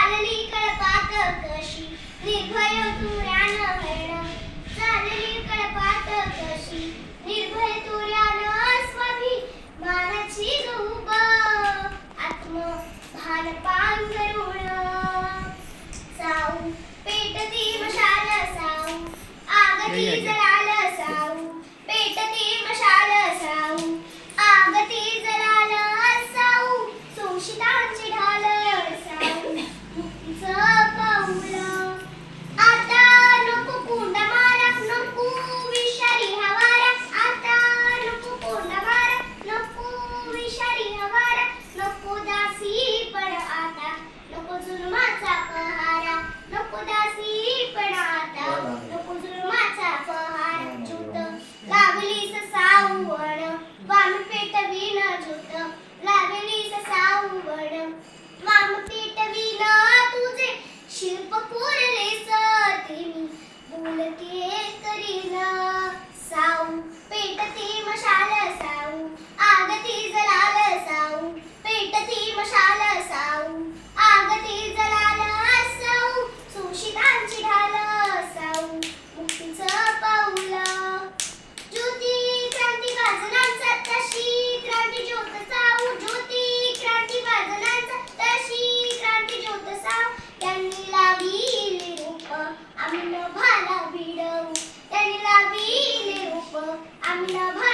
चालली कळपात कशी निर्भय तुऱ्यानं हरण चालली कळपात कशी निर्भय तुऱ्यानं स्वाभिमानाची उभ आत्मभान पांघरुण साऊ पेटती मशाल साऊ आगती जलाल साऊ पेटती मशाल साऊ आगती जलाल साऊ शोषितांची ढाल साऊ मुक्तीचं पाऊल आता नको कोंडा मारा नको विषारी हवारा आता नको कोंडा मारा नको विषारी हवारा नको दासी पण आता नको जुलमाचा पहारा नको दासी पण आता नको जुलमाचा पहारा ज्योत लावलीस सावण वाम पेटवीन ज्योत लावलीस सावण वाम पेटवीन तुझे शिल्प कोरलेस ते मी बोलके करीन साऊ पेटती मशाल साऊ आगती जलाल साऊ पेटती मशाल साऊ आगती जलाल साऊ शोषितांची ढाल साऊ मुक्तीचं पाऊल ज्योती क्रांती वाजनांचा तशी क्रांती ज्योत साऊ ज्योती क्रांती वाजनांचा तशी क्रांती ज्योत साऊ त्यांनी लाविले रूप आम्ही नभाला भिडवू त्यांनी लाविले रूप आम्ही नभा